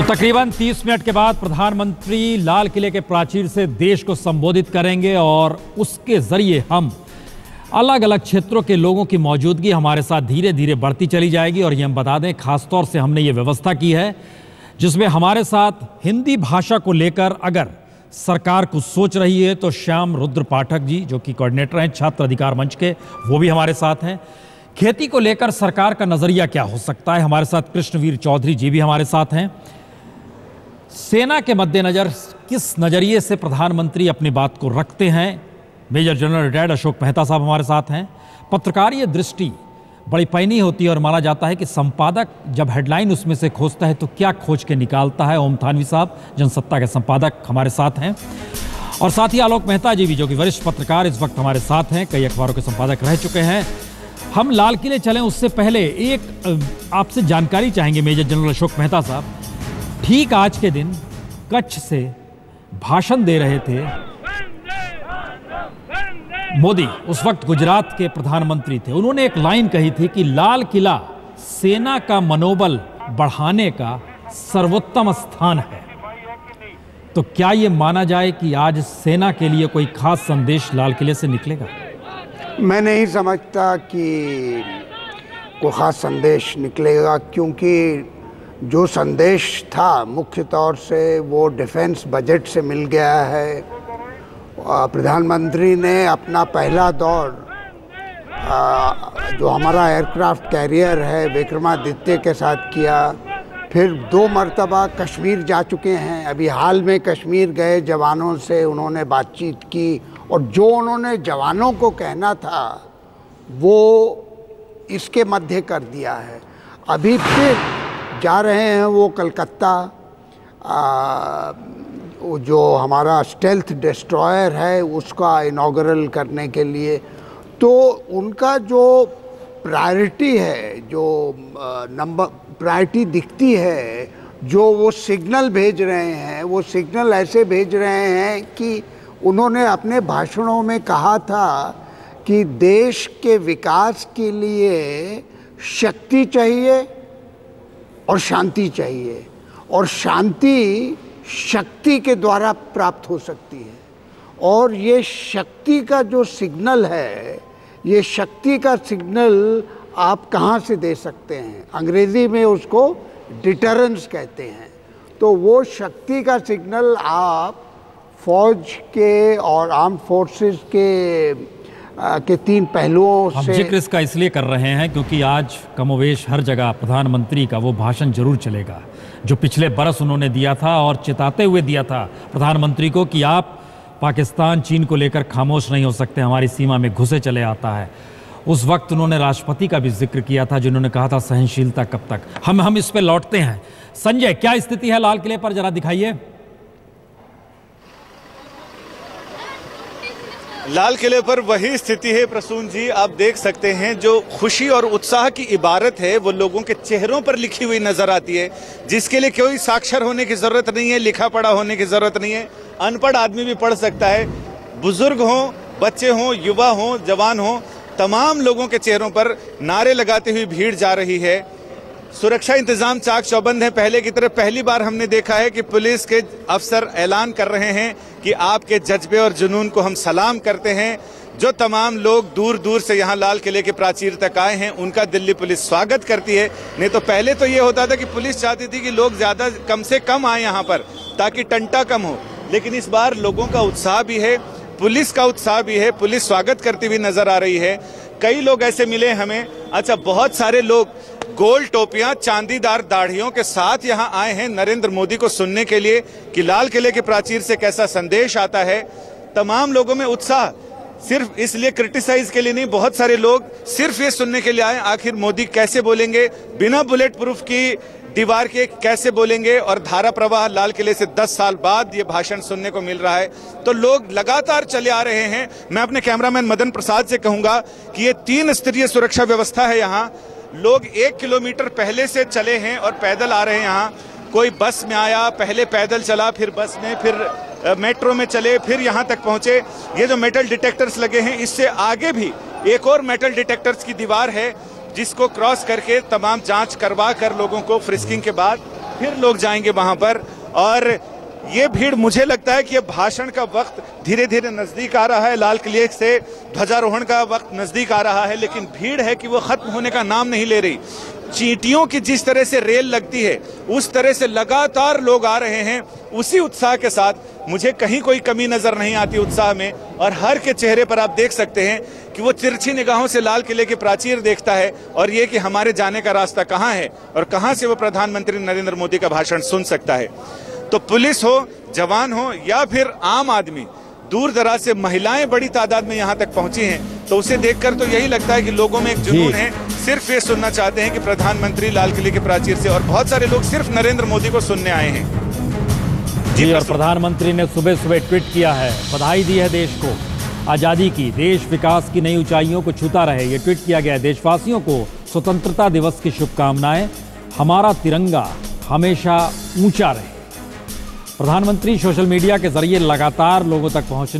तकरीबन 30 मिनट के बाद प्रधानमंत्री लाल किले के प्राचीर से देश को संबोधित करेंगे और उसके जरिए हम अलग अलग क्षेत्रों के लोगों की मौजूदगी हमारे साथ धीरे धीरे बढ़ती चली जाएगी। और ये हम बता दें, खासतौर से हमने ये व्यवस्था की है जिसमें हमारे साथ हिंदी भाषा को लेकर अगर सरकार कुछ सोच रही है तो श्याम रुद्र पाठक जी, जो कि कोऑर्डिनेटर हैं छात्र अधिकार मंच के, वो भी हमारे साथ हैं। खेती को लेकर सरकार का नजरिया क्या हो सकता है, हमारे साथ कृष्णवीर चौधरी जी भी हमारे साथ हैं। सेना के मद्देनजर किस नजरिए से प्रधानमंत्री अपनी बात को रखते हैं, major general retired Ashok Mehta साहब हमारे साथ हैं। पत्रकारीय दृष्टि बड़ी पैनी होती है और माना जाता है कि संपादक जब हेडलाइन उसमें से खोजता है तो क्या खोज के निकालता है। ओम थानवी साहब जनसत्ता के संपादक हमारे साथ हैं और साथ ही आलोक मेहता जी भी, जो कि वरिष्ठ पत्रकार इस वक्त हमारे साथ हैं, कई अखबारों के संपादक रह चुके हैं। हम लाल किले चलें उससे पहले एक आपसे जानकारी चाहेंगे मेजर जनरल अशोक मेहता साहब। ठीक आज के दिन कच्छ से भाषण दे रहे थे मोदी, उस वक्त गुजरात के प्रधानमंत्री थे। उन्होंने एक लाइन कही थी कि लाल किला सेना का मनोबल बढ़ाने का सर्वोत्तम स्थान है। तो क्या यह माना जाए कि आज सेना के लिए कोई खास संदेश लाल किले से निकलेगा? मैं नहीं समझता कि कोई खास संदेश निकलेगा, क्योंकि जो संदेश था मुख्य तौर से वो डिफेंस बजट से मिल गया है। प्रधानमंत्री ने अपना पहला दौर जो हमारा एयरक्राफ्ट कैरियर है विक्रमादित्य के साथ किया, फिर 2 मरतबा कश्मीर जा चुके हैं। अभी हाल में कश्मीर गए, जवानों से उन्होंने बातचीत की और जो उन्होंने जवानों को कहना था वो इसके मध्य कर दिया है। अभी फिर जा रहे हैं वो कलकत्ता, जो हमारा स्टेल्थ डिस्ट्रॉयर है उसका इनॉग्रल करने के लिए। तो उनका जो प्रायोरिटी है, जो प्रायोरिटी दिखती है, जो वो सिग्नल भेज रहे हैं, वो सिग्नल ऐसे भेज रहे हैं कि उन्होंने अपने भाषणों में कहा था कि देश के विकास के लिए शक्ति चाहिए और शांति चाहिए, और शांति शक्ति के द्वारा प्राप्त हो सकती है। और ये शक्ति का जो सिग्नल है, ये शक्ति का सिग्नल आप कहाँ से दे सकते हैं? अंग्रेज़ी में उसको डिटरेंस कहते हैं। तो वो शक्ति का सिग्नल आप फौज के और आर्म फोर्सेस के 3 पहलुओं से। हम जिक्र इसका इसलिए कर रहे हैं क्योंकि आज कमोवेश हर जगह प्रधानमंत्री का वो भाषण जरूर चलेगा जो पिछले बरस उन्होंने दिया था और चिताते हुए दिया था प्रधानमंत्री को कि आप पाकिस्तान चीन को लेकर खामोश नहीं हो सकते, हमारी सीमा में घुसे चले आता है। उस वक्त उन्होंने राष्ट्रपति का भी जिक्र किया था जिन्होंने कहा था सहनशीलता कब तक। हम इस पे लौटते हैं। संजय, क्या स्थिति है लाल किले पर, जरा दिखाइए। लाल किले पर वही स्थिति है प्रसून जी, आप देख सकते हैं जो खुशी और उत्साह की इबारत है वो लोगों के चेहरों पर लिखी हुई नजर आती है, जिसके लिए कोई साक्षर होने की जरूरत नहीं है, लिखा पढ़ा होने की जरूरत नहीं है। अनपढ़ आदमी भी पढ़ सकता है। बुजुर्ग हों, बच्चे हों, युवा हों, जवान हों, तमाम लोगों के चेहरों पर नारे लगाती हुई भीड़ जा रही है। सुरक्षा इंतजाम चाक चौबंद है। पहले की तरह पहली बार हमने देखा है कि पुलिस के अफसर ऐलान कर रहे हैं कि आपके जज्बे और जुनून को हम सलाम करते हैं। जो तमाम लोग दूर दूर से यहाँ लाल किले के प्राचीर तक आए हैं उनका दिल्ली पुलिस स्वागत करती है। नहीं तो पहले तो ये होता था कि पुलिस चाहती थी कि लोग ज्यादा कम से कम आए यहाँ पर ताकि टंटा कम हो, लेकिन इस बार लोगों का उत्साह भी है, पुलिस का उत्साह भी है, पुलिस स्वागत करती हुई नजर आ रही है। कई लोग ऐसे मिले हमें, अच्छा बहुत सारे लोग गोल टोपियां, चांदीदार दाढ़ियों के साथ यहां आए हैं नरेंद्र मोदी को सुनने के लिए कि लाल किले के प्राचीर से कैसा संदेश आता है। तमाम लोगों में उत्साह, सिर्फ इसलिए क्रिटिसाइज के लिए नहीं, बहुत सारे लोग सिर्फ ये सुनने के लिए आए आखिर मोदी कैसे बोलेंगे, बिना बुलेट प्रूफ की दीवार के कैसे बोलेंगे। और धारा प्रवाह लाल किले से 10 साल बाद ये भाषण सुनने को मिल रहा है, तो लोग लगातार चले आ रहे हैं। मैं अपने कैमरामैन मदन प्रसाद से कहूंगा कि ये 3 स्तरीय सुरक्षा व्यवस्था है यहाँ। लोग 1 किलोमीटर पहले से चले हैं और पैदल आ रहे हैं यहाँ। कोई बस में आया, पहले पैदल चला, फिर बस में, फिर मेट्रो में चले, फिर यहाँ तक पहुंचे। ये जो मेटल डिटेक्टर्स लगे हैं, इससे आगे भी एक और मेटल डिटेक्टर्स की दीवार है जिसको क्रॉस करके तमाम जांच करवा कर लोगों को फ्रिस्किंग के बाद फिर लोग जाएंगे वहां पर। और ये भीड़, मुझे लगता है कि ये भाषण का वक्त धीरे धीरे नजदीक आ रहा है, लाल किले से ध्वजारोहण का वक्त नजदीक आ रहा है, लेकिन भीड़ है कि वो खत्म होने का नाम नहीं ले रही। चींटियों की जिस तरह से रेल लगती है उस तरह से लगातार लोग आ रहे हैं, उसी उत्साह के साथ। मुझे कहीं कोई कमी नजर नहीं आती उत्साह में, और हर के चेहरे पर आप देख सकते हैं कि वो तिरछी निगाहों से लाल किले की प्राचीर देखता है, और ये कि हमारे जाने का रास्ता कहाँ है और कहाँ से वो प्रधानमंत्री नरेंद्र मोदी का भाषण सुन सकता है। तो पुलिस हो, जवान हो या फिर आम आदमी, दूर दराज से महिलाएं बड़ी तादाद में यहाँ तक पहुंची हैं, तो उसे देखकर तो यही लगता है कि लोगों में एक जुनून है, सिर्फ ये सुनना चाहते हैं कि प्रधानमंत्री लाल किले की प्राचीर से, और बहुत सारे लोग सिर्फ नरेंद्र मोदी को सुनने आए हैं। जी, और प्रधानमंत्री ने सुबह सुबह ट्वीट किया है, बधाई दी है देश को आज़ादी की, देश विकास की नई ऊंचाइयों को छूता रहे, ये ट्वीट किया गया है। देशवासियों को स्वतंत्रता दिवस की शुभकामनाएं, हमारा तिरंगा हमेशा ऊंचा रहे। प्रधानमंत्री सोशल मीडिया के जरिए लगातार लोगों तक पहुंच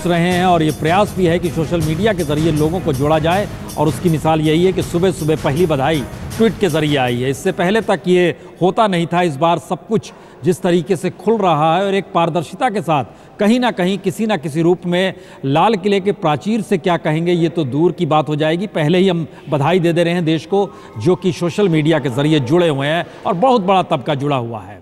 रहे हैं, और ये प्रयास भी है कि सोशल मीडिया के जरिए लोगों को जोड़ा जाए, और उसकी मिसाल यही है कि सुबह सुबह पहली बधाई ट्वीट के जरिए आई है। इससे पहले तक ये होता नहीं था। इस बार सब कुछ जिस तरीके से खुल रहा है और एक पारदर्शिता के साथ, कहीं ना कहीं किसी ना किसी रूप में लाल किले के प्राचीर से क्या कहेंगे ये तो दूर की बात हो जाएगी। पहले ही हम बधाई दे रहे हैं देश को, जो कि सोशल मीडिया के जरिए जुड़े हुए हैं और बहुत बड़ा तबका जुड़ा हुआ है।